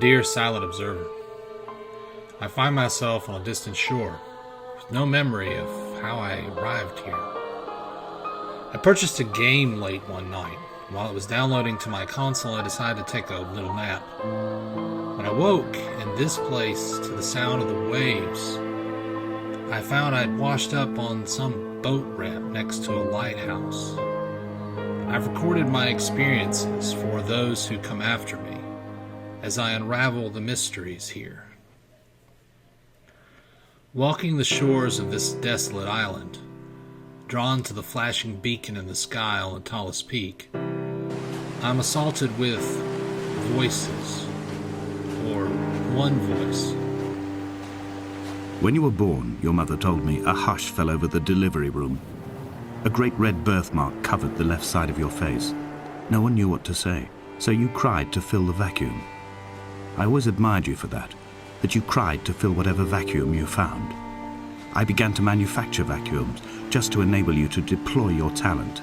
Dear silent observer, I find myself on a distant shore, with no memory of how I arrived here. I purchased a game late one night. While it was downloading to my console, I decided to take a little nap. When I woke in this place to the sound of the waves, I found I'd washed up on some boat ramp next to a lighthouse. I've recorded my experiences for those who come after me as I unravel the mysteries here. Walking the shores of this desolate island, drawn to the flashing beacon in the sky on the tallest peak, I'm assaulted with voices, or one voice. When you were born, your mother told me, a hush fell over the delivery room. A great red birthmark covered the left side of your face. No one knew what to say, so you cried to fill the vacuum. I always admired you for that you cried to fill whatever vacuum you found. I began to manufacture vacuums just to enable you to deploy your talent.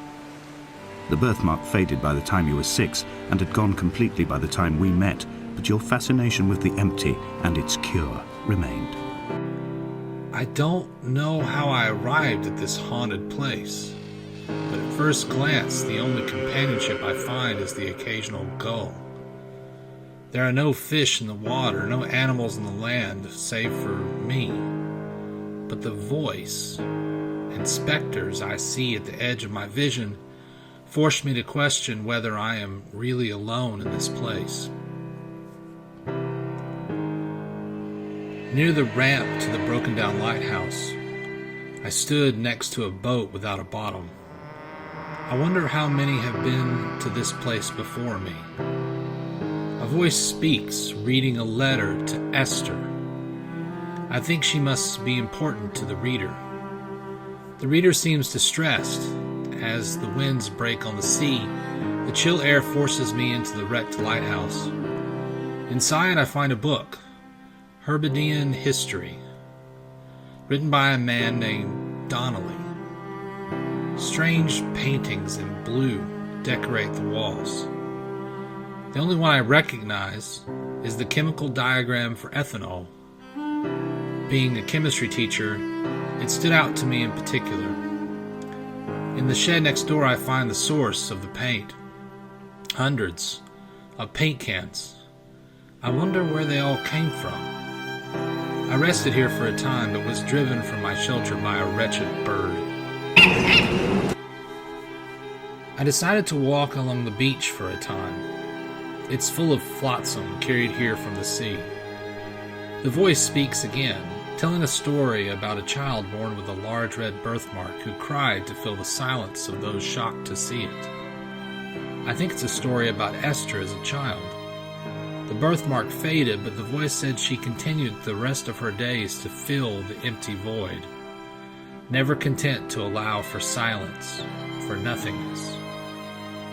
The birthmark faded by the time you were 6 and had gone completely by the time we met, but your fascination with the empty and its cure remained. I don't know how I arrived at this haunted place, but at first glance, the only companionship I find is the occasional gull. There are no fish in the water, no animals on the land, save for me. But the voice and specters I see at the edge of my vision force me to question whether I am really alone in this place. Near the ramp to the broken-down lighthouse, I stood next to a boat without a bottom. I wonder how many have been to this place before me. A voice speaks, reading a letter to Esther. I think she must be important to the reader. The reader seems distressed. As the winds break on the sea, the chill air forces me into the wrecked lighthouse. Inside, I find a book, Hebridean history, written by a man named Donnelly. Strange paintings in blue decorate the walls. The only one I recognize is the chemical diagram for ethanol. Being a chemistry teacher, it stood out to me in particular. In the shed next door, I find the source of the paint. Hundreds of paint cans. I wonder where they all came from. I rested here for a time, but was driven from my shelter by a wretched bird. I decided to walk along the beach for a time. It's full of flotsam carried here from the sea. The voice speaks again, telling a story about a child born with a large red birthmark who cried to fill the silence of those shocked to see it. I think it's a story about Esther as a child. The birthmark faded, but the voice said she continued the rest of her days to fill the empty void, never content to allow for silence, for nothingness.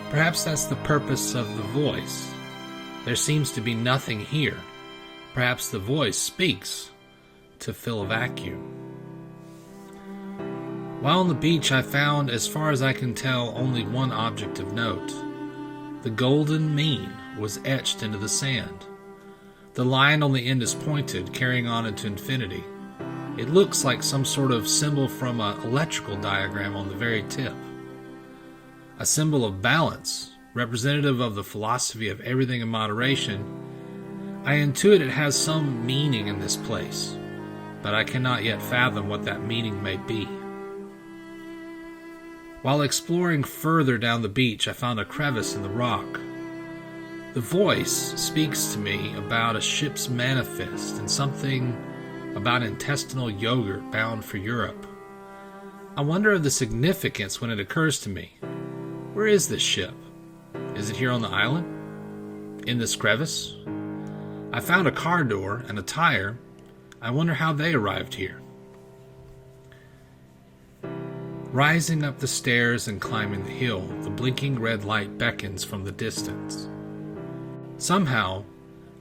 Perhaps that's the purpose of the voice. There seems to be nothing here. Perhaps the voice speaks to fill a vacuum. While on the beach, I found, as far as I can tell, only one object of note. The golden mean was etched into the sand. The line on the end is pointed, carrying on into infinity. It looks like some sort of symbol from an electrical diagram on the very tip. A symbol of balance, representative of the philosophy of everything in moderation. I intuit it has some meaning in this place, but I cannot yet fathom what that meaning may be. While exploring further down the beach, I found a crevice in the rock. The voice speaks to me about a ship's manifest and something about intestinal yogurt bound for Europe. I wonder of the significance when it occurs to me. Where is this ship? Is it here on the island? In this crevice? I found a car door and a tire. I wonder how they arrived here. Rising up the stairs and climbing the hill, the blinking red light beckons from the distance. Somehow,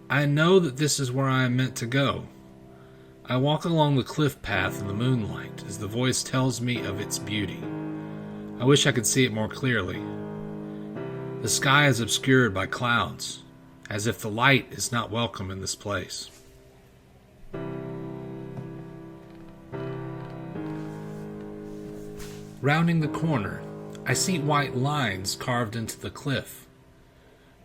I know that this is where I am meant to go. I walk along the cliff path in the moonlight as the voice tells me of its beauty. I wish I could see it more clearly. The sky is obscured by clouds. as if the light is not welcome in this place. Rounding the corner, I see white lines carved into the cliff.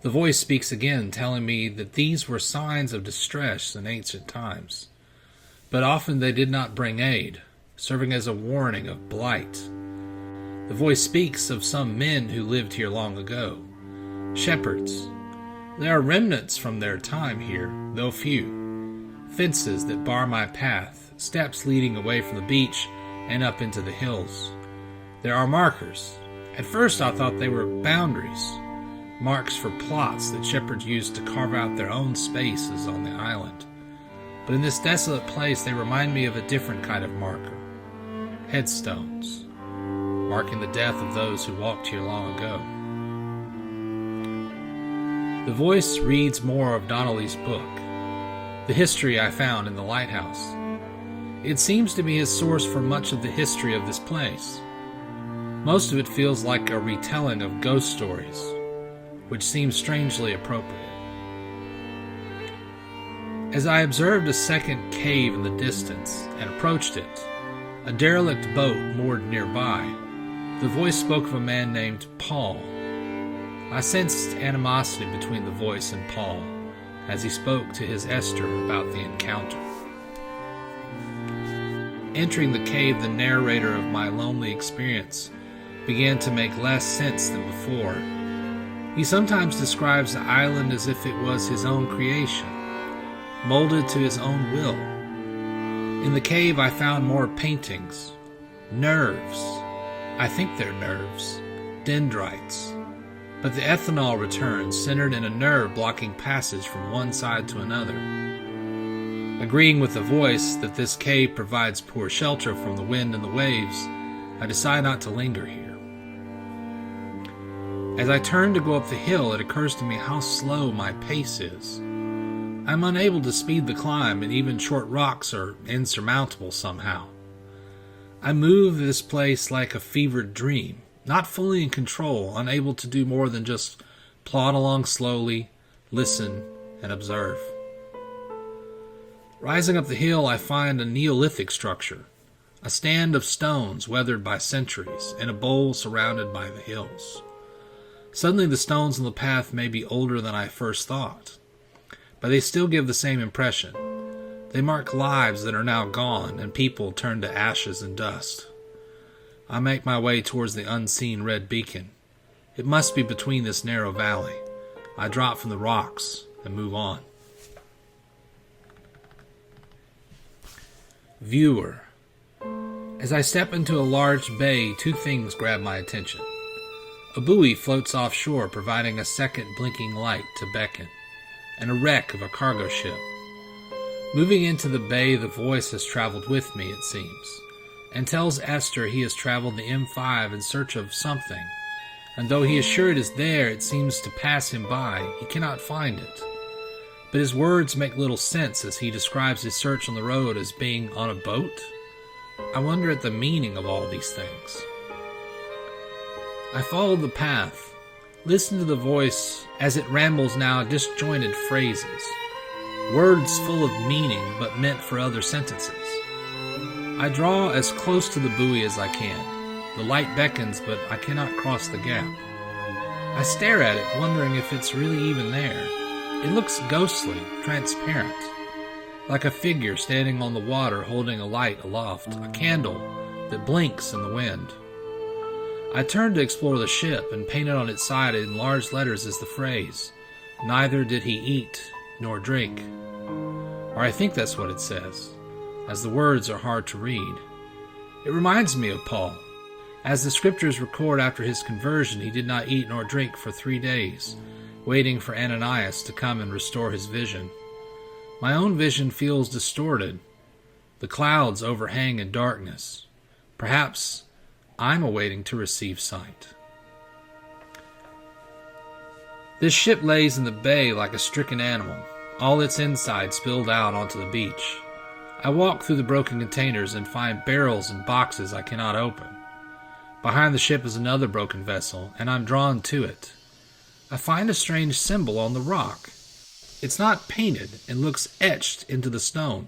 The voice speaks again, telling me that these were signs of distress in ancient times, but often they did not bring aid, serving as a warning of blight. The voice speaks of some men who lived here long ago, shepherds. There are remnants from their time here, though few. Fences that bar my path, steps leading away from the beach and up into the hills. There are markers. At first I thought they were boundaries, marks for plots that shepherds used to carve out their own spaces on the island. But in this desolate place they remind me of a different kind of marker. Headstones, marking the death of those who walked here long ago. The voice reads more of Donnelly's book, the history I found in the lighthouse. It seems to be his source for much of the history of this place. Most of it feels like a retelling of ghost stories, which seems strangely appropriate. As I observed a second cave in the distance and approached it, a derelict boat moored nearby, the voice spoke of a man named Paul. I sensed animosity between the voice and Paul as he spoke to his Esther about the encounter. Entering the cave, the narrator of my lonely experience began to make less sense than before. He sometimes describes the island as if it was his own creation, molded to his own will. In the cave I found more paintings, nerves. I think they're nerves, dendrites. But the ethanol returns, centered in a nerve blocking passage from one side to another. Agreeing with the voice that this cave provides poor shelter from the wind and the waves, I decide not to linger here. As I turn to go up the hill, it occurs to me how slow my pace is. I'm unable to speed the climb, and even short rocks are insurmountable somehow. I move this place like a fevered dream, not fully in control, unable to do more than just plod along slowly, listen, and observe. Rising up the hill, I find a Neolithic structure, a stand of stones weathered by centuries, and a bowl surrounded by the hills. Suddenly the stones on the path may be older than I first thought, but they still give the same impression. They mark lives that are now gone, and people turned to ashes and dust. I make my way towards the unseen red beacon. It must be between this narrow valley. I drop from the rocks and move on. Viewer. As I step into a large bay, two things grab my attention. A buoy floats offshore, providing a second blinking light to beckon, and a wreck of a cargo ship. Moving into the bay, the voice has traveled with me, it seems, and tells Esther he has traveled the M5 in search of something, and though he is sure it is there, it seems to pass him by. He cannot find it. But his words make little sense as he describes his search on the road as being on a boat. I wonder at the meaning of all these things. I follow the path, listen to the voice as it rambles now disjointed phrases, words full of meaning but meant for other sentences. I draw as close to the buoy as I can. The light beckons, but I cannot cross the gap. I stare at it, wondering if it's really even there. It looks ghostly, transparent, like a figure standing on the water holding a light aloft, a candle that blinks in the wind. I turn to explore the ship, and painted on its side in large letters is the phrase, "Neither did he eat nor drink." Or I think that's what it says, as the words are hard to read. It reminds me of Paul. As the scriptures record, after his conversion, he did not eat nor drink for 3 days, waiting for Ananias to come and restore his vision. My own vision feels distorted. The clouds overhang in darkness. Perhaps I'm awaiting to receive sight. This ship lays in the bay like a stricken animal, all its inside spilled out onto the beach. I walk through the broken containers and find barrels and boxes I cannot open. Behind the ship is another broken vessel, and I'm drawn to it. I find a strange symbol on the rock. It's not painted and looks etched into the stone.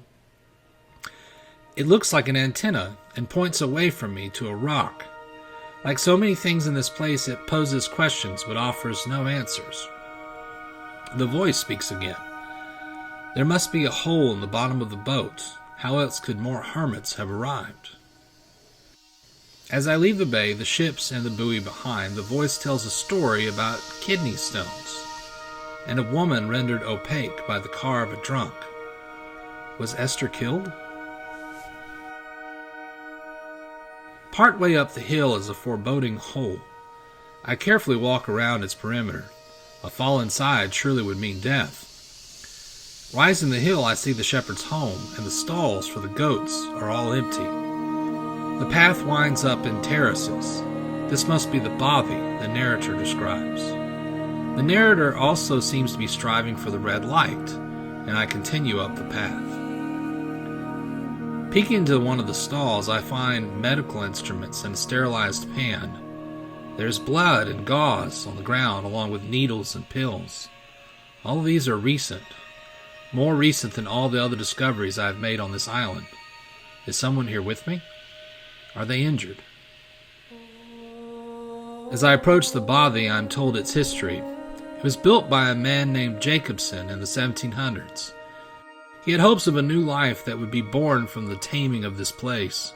It looks like an antenna and points away from me to a rock. Like so many things in this place, it poses questions but offers no answers. The voice speaks again. There must be a hole in the bottom of the boat. How else could more hermits have arrived? As I leave the bay, the ships and the buoy behind, the voice tells a story about kidney stones and a woman rendered opaque by the car of a drunk. Was Esther killed? Partway up the hill is a foreboding hole. I carefully walk around its perimeter. A fall inside surely would mean death. Rising the hill, I see the shepherd's home, and the stalls for the goats are all empty. The path winds up in terraces. This must be the bothy the narrator describes. The narrator also seems to be striving for the red light, and I continue up the path. Peeking into one of the stalls, I find medical instruments and a sterilized pan. There's blood and gauze on the ground, along with needles and pills. All of these are recent. More recent than all the other discoveries I've made on this island. Is someone here with me? Are they injured? As I approach the bothy, I'm told its history. It was built by a man named Jacobson in the 1700s. He had hopes of a new life that would be born from the taming of this place,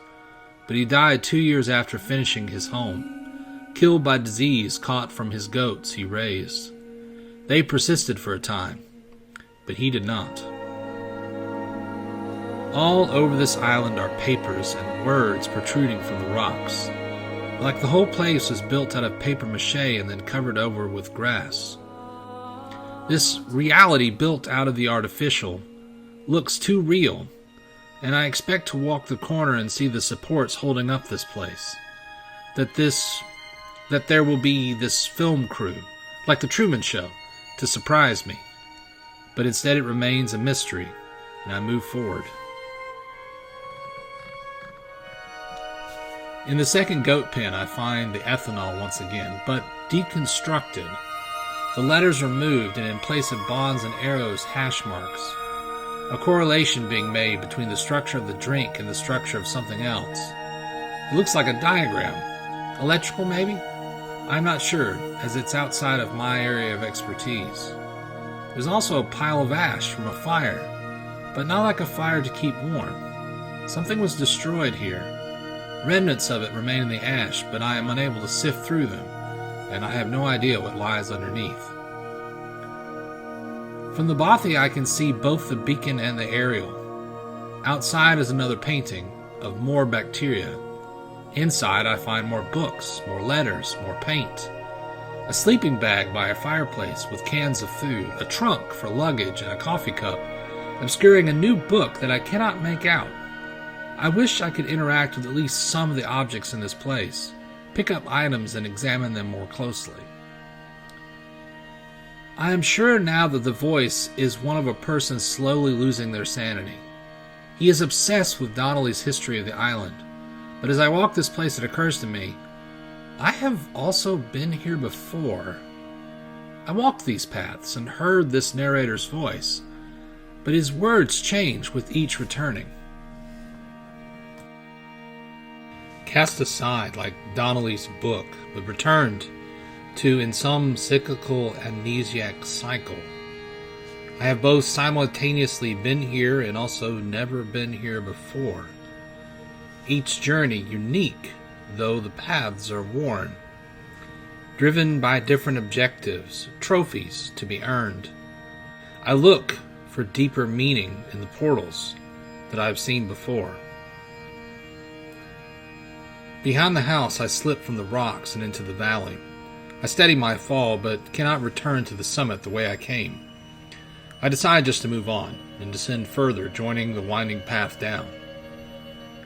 but he died 2 years after finishing his home, killed by disease caught from his goats he raised. They persisted for a time, but he did not. All over this island are papers and words protruding from the rocks, like the whole place was built out of paper mache and then covered over with grass. This reality built out of the artificial looks too real, and I expect to walk the corner and see the supports holding up this place. That there will be this film crew, like the Truman Show, to surprise me. But instead it remains a mystery, and I move forward. In the second goat pen, I find the ethanol once again, but deconstructed. The letters removed, and in place of bonds and arrows, hash marks. A correlation being made between the structure of the drink and the structure of something else. It looks like a diagram. Electrical, maybe? I'm not sure, as it's outside of my area of expertise. There's also a pile of ash from a fire, but not like a fire to keep warm. Something was destroyed here. Remnants of it remain in the ash, but I am unable to sift through them, and I have no idea what lies underneath. From the bothy I can see both the beacon and the aerial. Outside is another painting of more bacteria. Inside I find more books, more letters, more paint. A sleeping bag by a fireplace with cans of food, a trunk for luggage, and a coffee cup, obscuring a new book that I cannot make out. I wish I could interact with at least some of the objects in this place, pick up items and examine them more closely. I am sure now that the voice is one of a person slowly losing their sanity. He is obsessed with Donnelly's history of the island, but as I walk this place it occurs to me, I have also been here before. I walked these paths and heard this narrator's voice, but his words change with each returning. Cast aside like Donnelly's book, but returned to in some cyclical amnesiac cycle. I have both simultaneously been here and also never been here before. Each journey unique, though the paths are worn. Driven by different objectives, trophies to be earned. I look for deeper meaning in the portals that I've seen before. Behind the house, I slip from the rocks and into the valley. I steady my fall, but cannot return to the summit the way I came. I decide just to move on and descend further, joining the winding path down.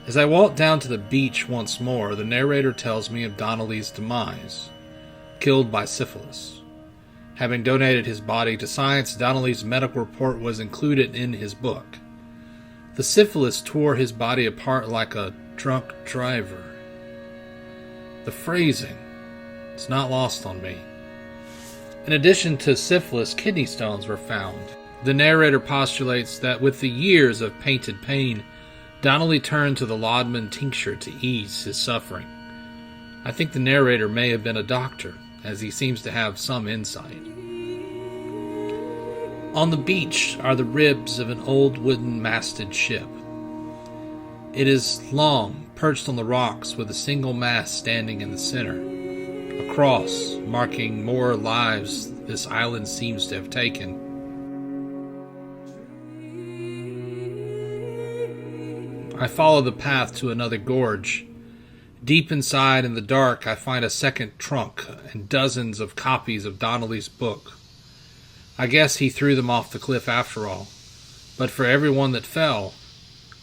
As I walk down to the beach once more, the narrator tells me of Donnelly's demise, killed by syphilis. Having donated his body to science, Donnelly's medical report was included in his book. The syphilis tore his body apart like a drunk driver. The phrasing is not lost on me. In addition to syphilis, kidney stones were found. The narrator postulates that with the years of painted pain, Donnelly turned to the laudanum tincture to ease his suffering. I think the narrator may have been a doctor, as he seems to have some insight. On the beach are the ribs of an old wooden masted ship. It is long, perched on the rocks with a single mast standing in the center, a cross marking more lives this island seems to have taken. I follow the path to another gorge. Deep inside in the dark, I find a second trunk and dozens of copies of Donnelly's book. I guess he threw them off the cliff after all, but for every one that fell,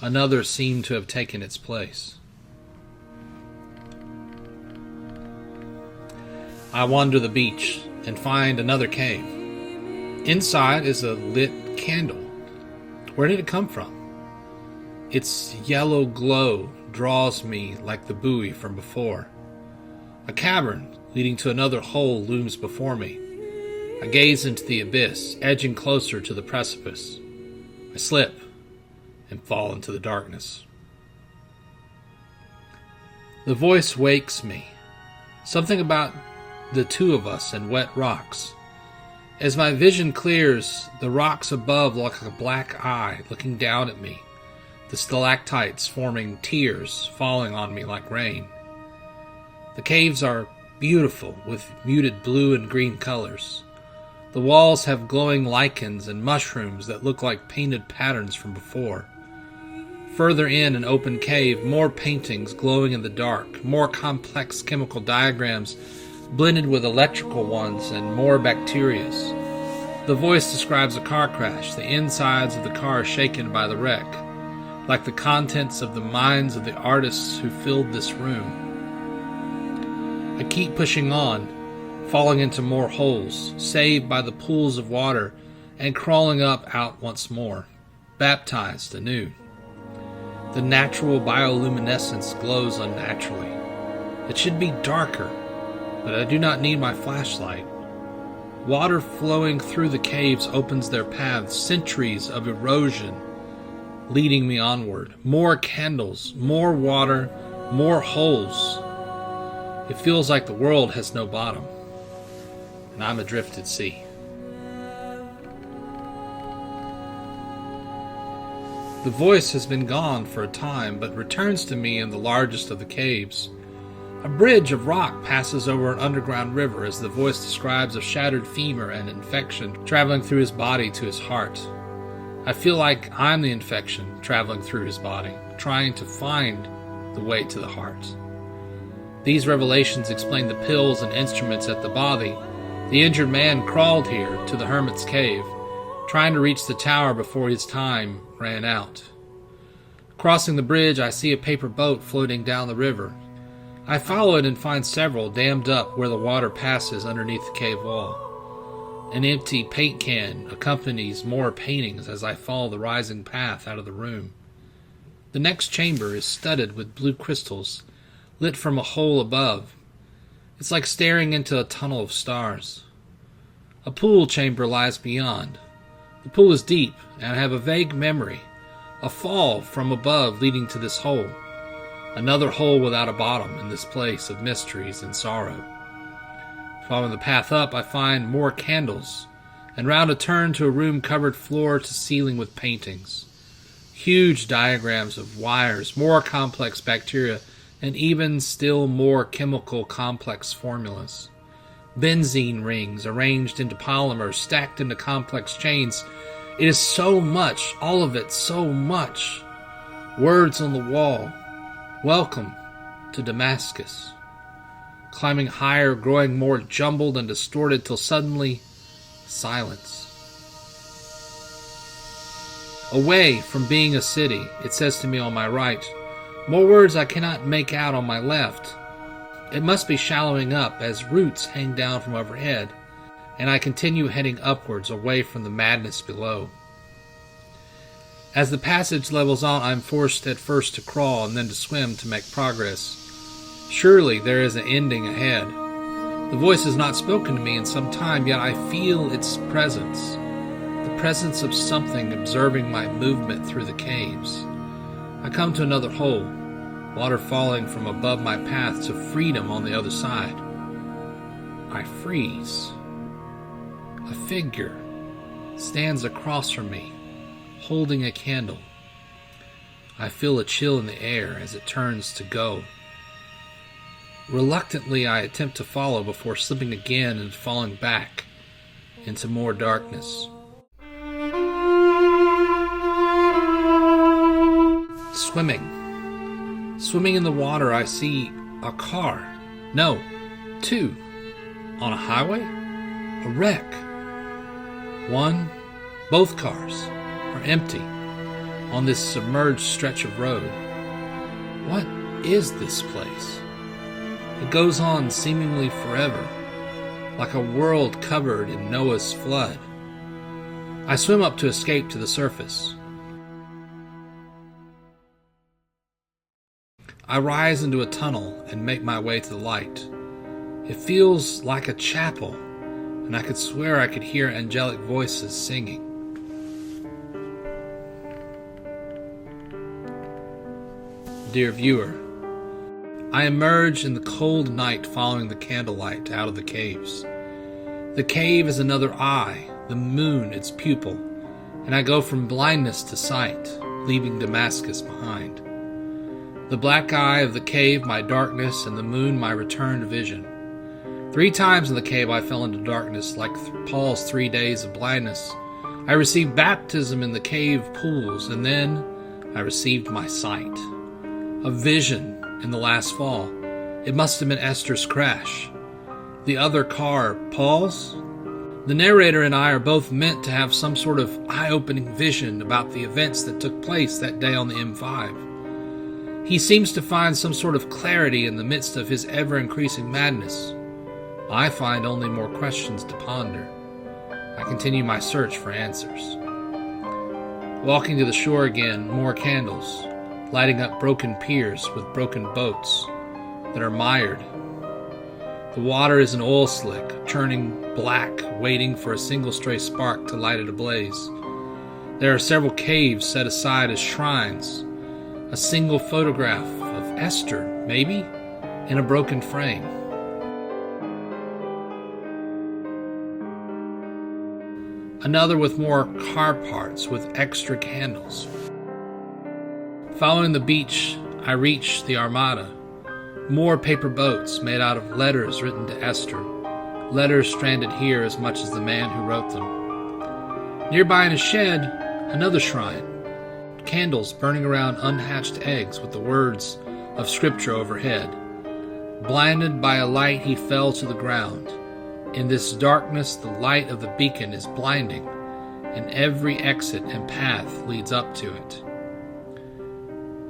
another seemed to have taken its place. I wander the beach and find another cave. Inside is a lit candle. Where did it come from? Its yellow glow draws me like the buoy from before. A cavern leading to another hole looms before me. I gaze into the abyss, edging closer to the precipice. I slip and fall into the darkness. The voice wakes me. Something about the two of us and wet rocks. As my vision clears, the rocks above look like a black eye looking down at me, the stalactites forming tears falling on me like rain. The caves are beautiful with muted blue and green colors. The walls have glowing lichens and mushrooms that look like painted patterns from before. Further in an open cave, more paintings glowing in the dark, more complex chemical diagrams blended with electrical ones, and more bacterias. The voice describes a car crash, the insides of the car shaken by the wreck, like the contents of the minds of the artists who filled this room. I keep pushing on, falling into more holes, saved by the pools of water, and crawling up out once more, baptized anew. The natural bioluminescence glows unnaturally. It should be darker, but I do not need my flashlight. Water flowing through the caves opens their paths, centuries of erosion leading me onward. More candles, more water, more holes. It feels like the world has no bottom, and I'm adrift at sea. The voice has been gone for a time, but returns to me in the largest of the caves. A bridge of rock passes over an underground river as the voice describes a shattered femur and infection traveling through his body to his heart. I feel like I'm the infection traveling through his body, trying to find the way to the heart. These revelations explain the pills and instruments at the body. The injured man crawled here to the hermit's cave, trying to reach the tower before his time ran out. Crossing the bridge, I see a paper boat floating down the river. I follow it and find several dammed up where the water passes underneath the cave wall. An empty paint can accompanies more paintings as I follow the rising path out of the room. The next chamber is studded with blue crystals, lit from a hole above. It's like staring into a tunnel of stars. A pool chamber lies beyond. The pool is deep, and I have a vague memory. A fall from above leading to this hole. Another hole without a bottom in this place of mysteries and sorrow. Following the path up, I find more candles, and round a turn to a room covered floor to ceiling with paintings. Huge diagrams of wires, more complex bacteria, and even still more chemical complex formulas. Benzene rings arranged into polymers, stacked into complex chains. It is so much, all of it, so much. Words on the wall. Welcome to Damascus. Climbing higher, growing more jumbled and distorted till suddenly, silence. Away from being a city, it says to me on my right. More words I cannot make out on my left. It must be shallowing up as roots hang down from overhead, and I continue heading upwards away from the madness below. As the passage levels on, I am forced at first to crawl and then to swim to make progress. Surely there is an ending ahead. The voice has not spoken to me in some time, yet I feel its presence. the presence of something observing my movement through the caves. I come to another hole, water falling from above my path to freedom on the other side. I freeze. A figure stands across from me, holding a candle. I feel a chill in the air as it turns to go. Reluctantly, I attempt to follow before slipping again and falling back into more darkness. Swimming in the water, I see a car. No, two. On a highway? A wreck. Both cars are empty on this submerged stretch of road. What is this place? It goes on seemingly forever, like a world covered in Noah's flood. I swim up to escape to the surface. I rise into a tunnel and make my way to the light. It feels like a chapel, and I could swear I could hear angelic voices singing. Dear viewer, I emerge in the cold night following the candlelight out of the caves. The cave is another eye, the moon its pupil, and I go from blindness to sight, leaving Damascus behind. The black eye of the cave my darkness, and the moon my return to vision. 3 times in the cave I fell into darkness, like Paul's 3 days of blindness. I received baptism in the cave pools, and then I received my sight. A vision in the last fall. It must have been Esther's crash. The other car, Paul's? The narrator and I are both meant to have some sort of eye-opening vision about the events that took place that day on the M5. He seems to find some sort of clarity in the midst of his ever-increasing madness. I find only more questions to ponder. I continue my search for answers. Walking to the shore again, more candles, lighting up broken piers with broken boats that are mired. The water is an oil slick, churning black, waiting for a single stray spark to light it ablaze. There are several caves set aside as shrines. A single photograph of Esther, maybe, in a broken frame. Another with more car parts with extra candles. Following the beach, I reach the Armada. More paper boats made out of letters written to Esther. Letters stranded here as much as the man who wrote them. Nearby in a shed, another shrine. Candles burning around unhatched eggs with the words of scripture overhead. Blinded by a light, he fell to the ground. In this darkness, the light of the beacon is blinding, and every exit and path leads up to it.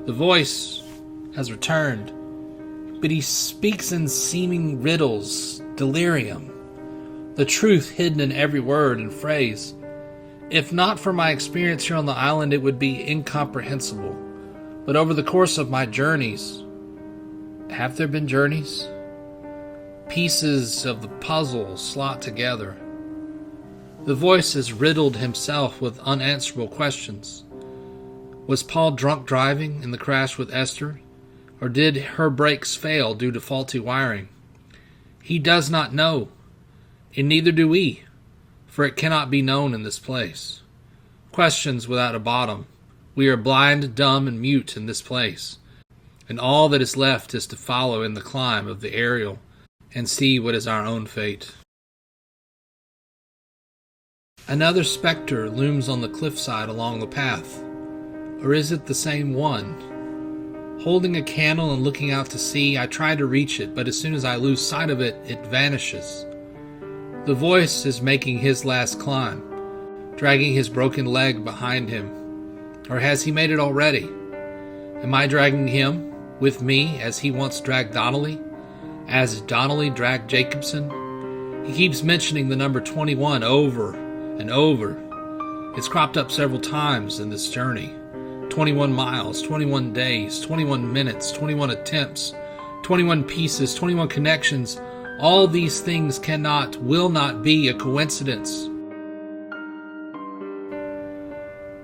The voice has returned, but he speaks in seeming riddles, delirium, the truth hidden in every word and phrase. If not for my experience here on the island, it would be incomprehensible. But over the course of my journeys, have there been journeys? Pieces of the puzzle slot together. The voice has riddled himself with unanswerable questions. Was Paul drunk driving in the crash with Esther? Or did her brakes fail due to faulty wiring? He does not know, and neither do we, for it cannot be known in this place. Questions without a bottom. We are blind, dumb, and mute in this place, and all that is left is to follow in the climb of the aerial and see what is our own fate. Another specter looms on the cliffside along the path. Or is it the same one? Holding a candle and looking out to sea, I try to reach it, but as soon as I lose sight of it, it vanishes. The voice is making his last climb, dragging his broken leg behind him. Or has he made it already? Am I dragging him with me as he once dragged Donnelly? As Donnelly dragged Jacobson? He keeps mentioning the number 21 over and over. It's cropped up several times in this journey. 21 miles, 21 days, 21 minutes, 21 attempts, 21 pieces, 21 connections. All these things will not be a coincidence.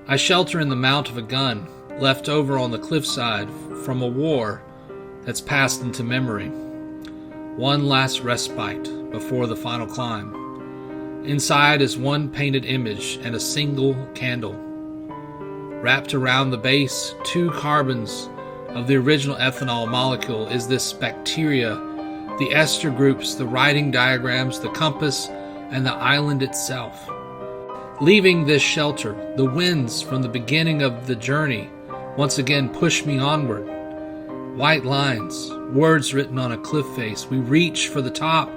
I shelter in the mount of a gun left over on the cliffside from a war that's passed into memory. One last respite before the final climb. Inside is one painted image and a single candle. Wrapped around the base, 2 carbons of the original ethanol molecule is this bacteria, the Esther groups, the writing diagrams, the compass, and the island itself. Leaving this shelter, the winds from the beginning of the journey once again push me onward. White lines, words written on a cliff face. We reach for the top,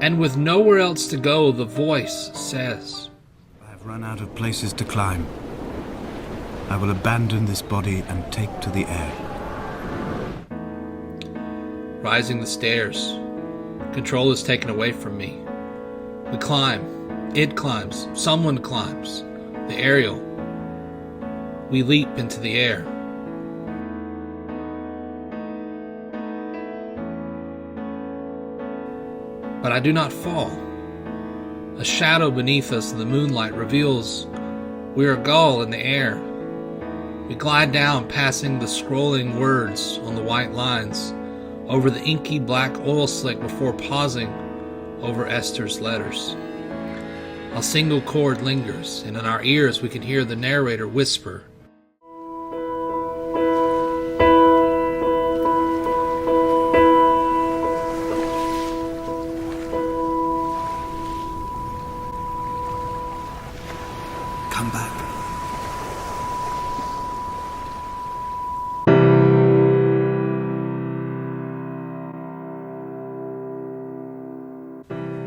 and with nowhere else to go, the voice says, I have run out of places to climb. I will abandon this body and take to the air. Rising the stairs, control is taken away from me. We climb. It climbs. Someone climbs. The aerial. We leap into the air. But I do not fall. A shadow beneath us in the moonlight reveals we are a gull in the air. We glide down, passing the scrolling words on the white lines, over the inky black oil slick before pausing over Esther's letters. A single chord lingers, and in our ears we can hear the narrator whisper, Come back.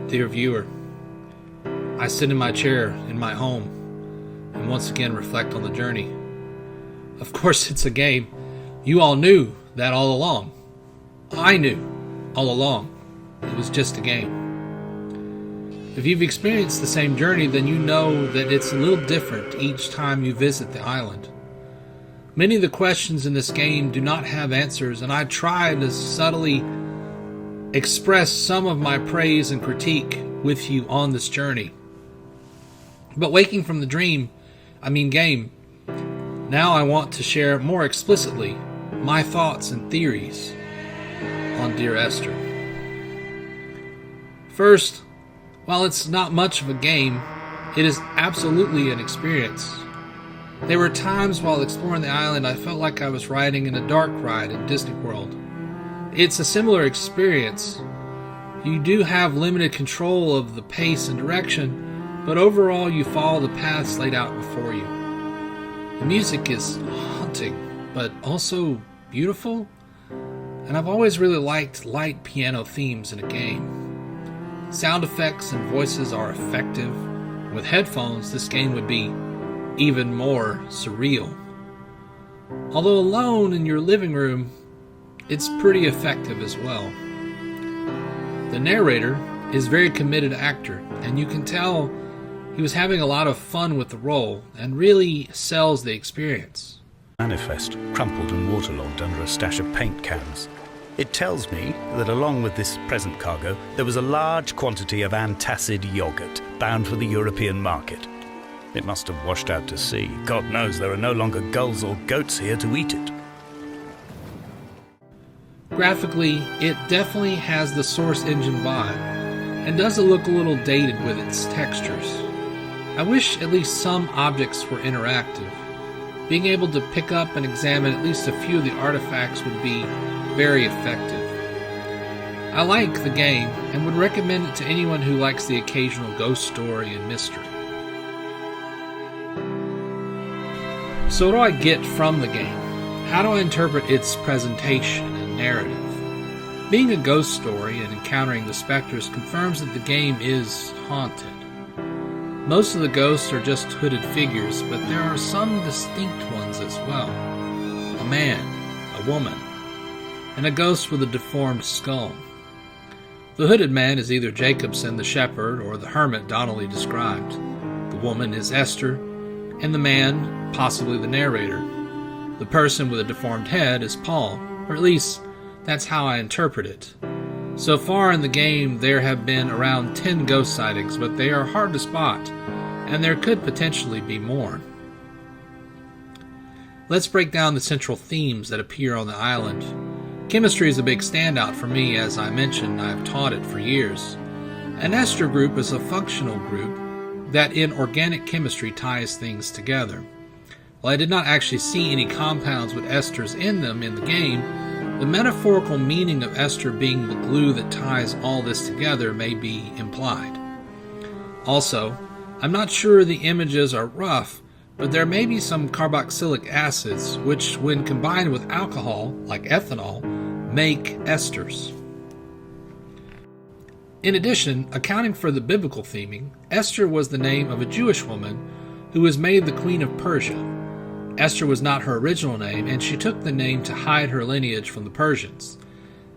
Dear viewer, I sit in my chair in my home and once again reflect on the journey. Of course it's a game. You all knew that all along. I knew all along. It was just a game. If you've experienced the same journey, then you know that it's a little different each time you visit the island. Many of the questions in this game do not have answers, and I try to subtly express some of my praise and critique with you on this journey. But waking from the game, now I want to share more explicitly my thoughts and theories on Dear Esther. First, while it's not much of a game, it is absolutely an experience. There were times while exploring the island I felt like I was riding in a dark ride in Disney World. It's a similar experience. You do have limited control of the pace and direction, but overall you follow the paths laid out before you. The music is haunting, but also beautiful, and I've always really liked light piano themes in a game. Sound effects and voices are effective. With headphones, this game would be even more surreal. Although alone in your living room, it's pretty effective as well. The narrator is a very committed actor, and you can tell he was having a lot of fun with the role and really sells the experience. Manifest, crumpled and waterlogged under a stash of paint cans. It tells me that along with this present cargo, there was a large quantity of antacid yogurt bound for the European market. It must have washed out to sea. God knows there are no longer gulls or goats here to eat it. Graphically, it definitely has the source engine vibe, and does look a little dated with its textures. I wish at least some objects were interactive. Being able to pick up and examine at least a few of the artifacts would be very effective. I like the game and would recommend it to anyone who likes the occasional ghost story and mystery. So what do I get from the game? How do I interpret its presentation and narrative? Being a ghost story and encountering the specters confirms that the game is haunted. Most of the ghosts are just hooded figures, but there are some distinct ones as well. A man, a woman, and a ghost with a deformed skull. The hooded man is either Jacobson the shepherd or the hermit Donnelly described. The woman is Esther, and the man, possibly the narrator. The person with a deformed head is Paul, or at least that's how I interpret it. So far in the game there have been around 10 ghost sightings, but they are hard to spot, and there could potentially be more. let's break down the central themes that appear on the island. Chemistry is a big standout for me. As I mentioned, I've taught it for years. An ester group is a functional group that in organic chemistry ties things together. While I did not actually see any compounds with esters in them in the game, the metaphorical meaning of ester being the glue that ties all this together may be implied. Also, I'm not sure the images are rough, but there may be some carboxylic acids which, when combined with alcohol, like ethanol, make esters. In addition, accounting for the biblical theming, Esther was the name of a Jewish woman who was made the Queen of Persia. Esther was not her original name, and she took the name to hide her lineage from the Persians.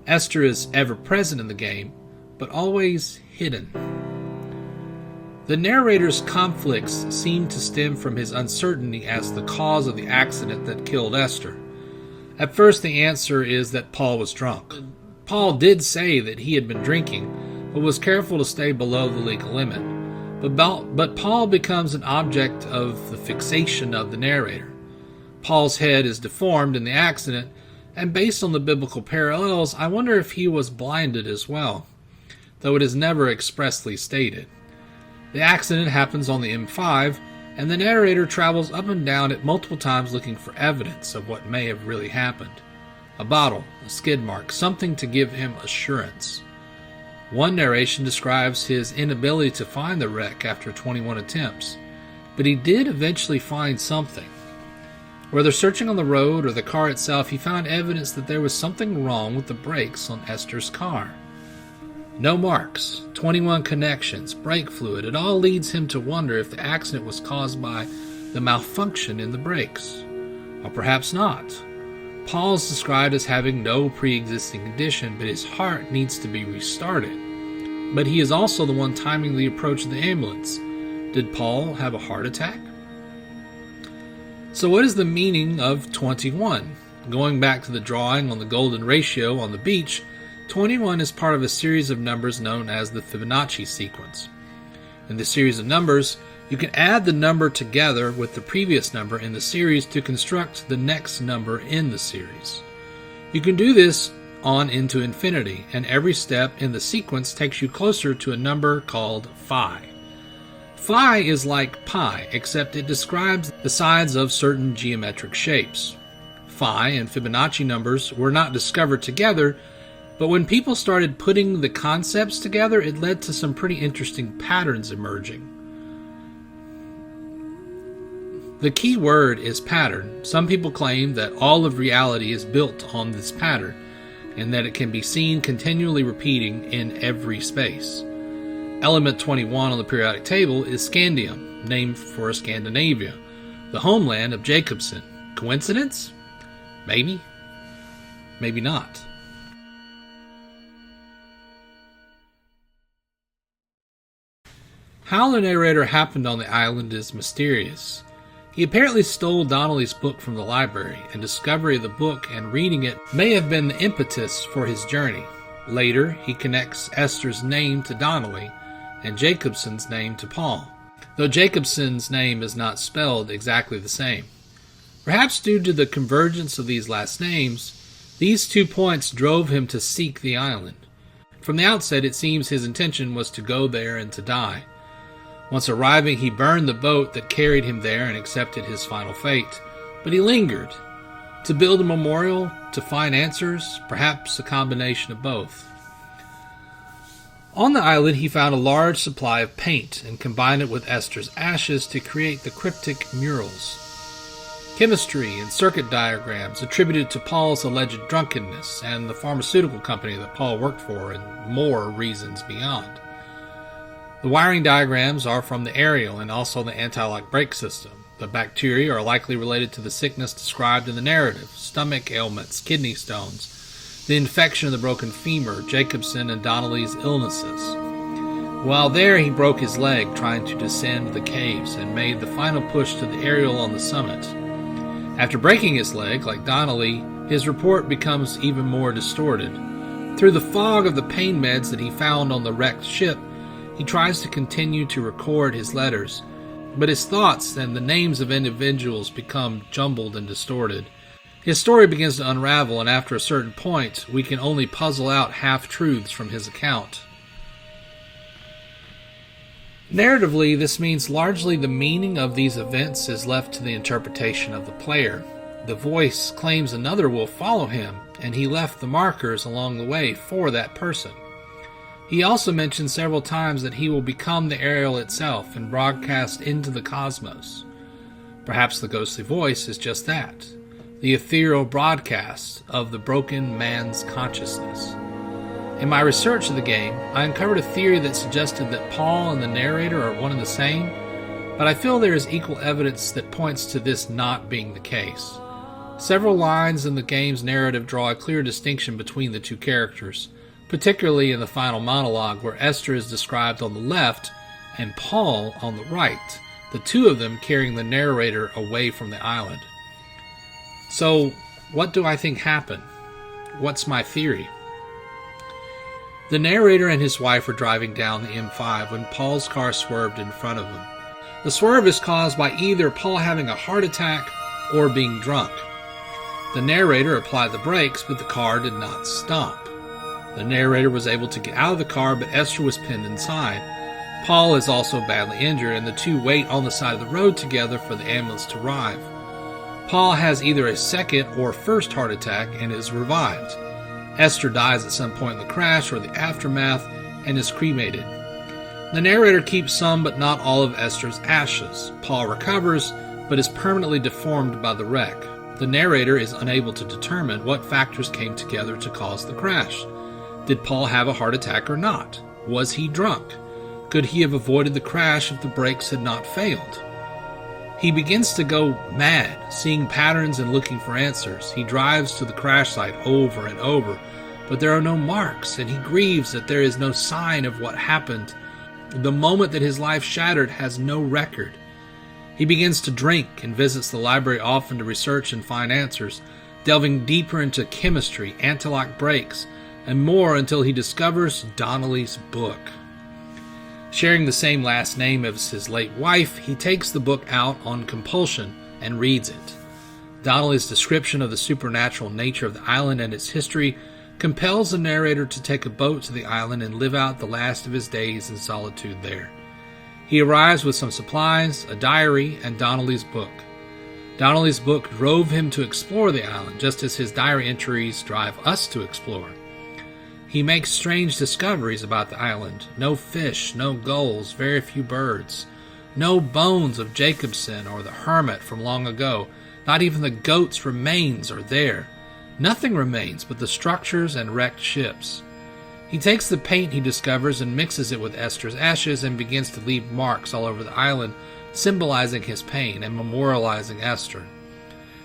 Esther is ever present in the game, but always hidden. The narrator's conflicts seem to stem from his uncertainty as the cause of the accident that killed Esther. At first, the answer is that Paul was drunk. Paul did say that he had been drinking, but was careful to stay below the legal limit. But Paul becomes an object of the fixation of the narrator. Paul's head is deformed in the accident, and based on the biblical parallels, I wonder if he was blinded as well, though it is never expressly stated. The accident happens on the M5, and the narrator travels up and down it multiple times looking for evidence of what may have really happened. A bottle, a skid mark, something to give him assurance. One narration describes his inability to find the wreck after 21 attempts, but he did eventually find something. Whether searching on the road or the car itself, he found evidence that there was something wrong with the brakes on Esther's car. No marks, 21 connections, brake fluid, it all leads him to wonder if the accident was caused by the malfunction in the brakes. Or perhaps not. Paul's described as having no pre-existing condition, but his heart needs to be restarted. But he is also the one timing the approach of the ambulance. Did Paul have a heart attack? So what is the meaning of 21? Going back to the drawing on the golden ratio on the beach, 21 is part of a series of numbers known as the Fibonacci sequence. In the series of numbers, you can add the number together with the previous number in the series to construct the next number in the series. You can do this on into infinity, and every step in the sequence takes you closer to a number called phi. Phi is like pi, except it describes the sides of certain geometric shapes. Phi and Fibonacci numbers were not discovered together, but when people started putting the concepts together, it led to some pretty interesting patterns emerging. The key word is pattern. Some people claim that all of reality is built on this pattern, and that it can be seen continually repeating in every space. Element 21 on the periodic table is scandium, named for Scandinavia, the homeland of Jacobson. Coincidence? Maybe. Maybe not. How the narrator happened on the island is mysterious. He apparently stole Donnelly's book from the library, and discovery of the book and reading it may have been the impetus for his journey. Later, he connects Esther's name to Donnelly and Jacobson's name to Paul, though Jacobson's name is not spelled exactly the same. Perhaps due to the convergence of these last names, these 2 points drove him to seek the island. From the outset, it seems his intention was to go there and to die. Once arriving, he burned the boat that carried him there and accepted his final fate. But he lingered. To build a memorial, to find answers, perhaps a combination of both. On the island, he found a large supply of paint and combined it with Esther's ashes to create the cryptic murals. Chemistry and circuit diagrams attributed to Paul's alleged drunkenness and the pharmaceutical company that Paul worked for, and more reasons beyond. The wiring diagrams are from the aerial and also the anti-lock brake system. The bacteria are likely related to the sickness described in the narrative: stomach ailments, kidney stones, the infection of the broken femur, Jacobson and Donnelly's illnesses. While there, he broke his leg trying to descend the caves and made the final push to the aerial on the summit. After breaking his leg, like Donnelly, his report becomes even more distorted. Through the fog of the pain meds that he found on the wrecked ship, he tries to continue to record his letters, but his thoughts and the names of individuals become jumbled and distorted. His story begins to unravel, and after a certain point, we can only puzzle out half-truths from his account. Narratively, this means largely the meaning of these events is left to the interpretation of the player. The voice claims another will follow him, and he left the markers along the way for that person. He also mentions several times that he will become the Ariel itself and broadcast into the cosmos. Perhaps the ghostly voice is just that, the ethereal broadcast of the broken man's consciousness. In my research of the game, I uncovered a theory that suggested that Paul and the narrator are one and the same, but I feel there is equal evidence that points to this not being the case. Several lines in the game's narrative draw a clear distinction between the two characters, particularly in the final monologue where Esther is described on the left and Paul on the right, the two of them carrying the narrator away from the island. So, what do I think happened? What's my theory? The narrator and his wife were driving down the M5 when Paul's car swerved in front of them. The swerve is caused by either Paul having a heart attack or being drunk. The narrator applied the brakes, but the car did not stop. The narrator was able to get out of the car, but Esther was pinned inside. Paul is also badly injured, and the two wait on the side of the road together for the ambulance to arrive. Paul has either a second or first heart attack and is revived. Esther dies at some point in the crash or the aftermath and is cremated. The narrator keeps some but not all of Esther's ashes. Paul recovers but is permanently deformed by the wreck. The narrator is unable to determine what factors came together to cause the crash. Did Paul have a heart attack or not? Was he drunk? Could he have avoided the crash if the brakes had not failed? He begins to go mad, seeing patterns and looking for answers. He drives to the crash site over and over, but there are no marks, and he grieves that there is no sign of what happened. The moment that his life shattered has no record. He begins to drink and visits the library often to research and find answers, delving deeper into chemistry, anti-lock brakes, and more until he discovers Donnelly's book. Sharing the same last name as his late wife, he takes the book out on compulsion and reads it. Donnelly's description of the supernatural nature of the island and its history compels the narrator to take a boat to the island and live out the last of his days in solitude there. He arrives with some supplies, a diary, and Donnelly's book. Donnelly's book drove him to explore the island, just as his diary entries drive us to explore. He makes strange discoveries about the island. No fish, no gulls, very few birds. No bones of Jacobson or the hermit from long ago. Not even the goat's remains are there. Nothing remains but the structures and wrecked ships. He takes the paint he discovers and mixes it with Esther's ashes and begins to leave marks all over the island, symbolizing his pain and memorializing Esther.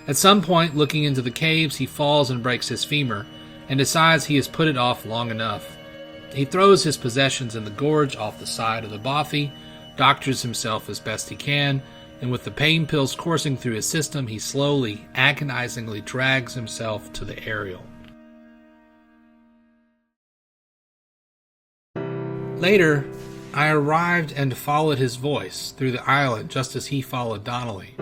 At some point, looking into the caves, he falls and breaks his femur, and decides he has put it off long enough. He throws his possessions in the gorge off the side of the bothy, doctors himself as best he can, and with the pain pills coursing through his system, he slowly, agonizingly drags himself to the Ariel. Later, I arrived and followed his voice through the island just as he followed Donnelly,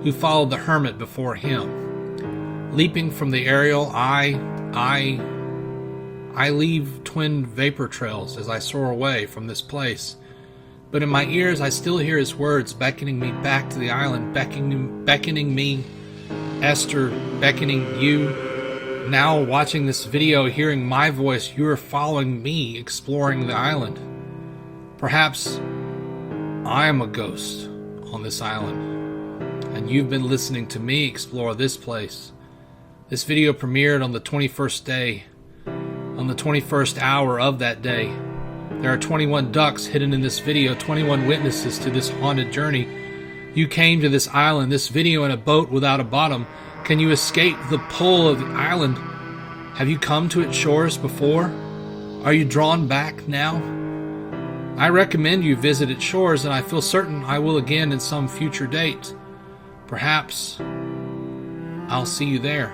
who followed the hermit before him. Leaping from the Ariel, I leave twin vapor trails as I soar away from this place. But in my ears I still hear his words beckoning me back to the island, beckoning me, Esther, beckoning you. Now watching this video, hearing my voice, you are following me exploring the island. Perhaps I am a ghost on this island, and you've been listening to me explore this place. This video premiered on the 21st day, on the 21st hour of that day. There are 21 ducks hidden in this video, 21 witnesses to this haunted journey. You came to this island, this video in a boat without a bottom. Can you escape the pull of the island? Have you come to its shores before? Are you drawn back now? I recommend you visit its shores, and I feel certain I will again in some future date. Perhaps I'll see you there.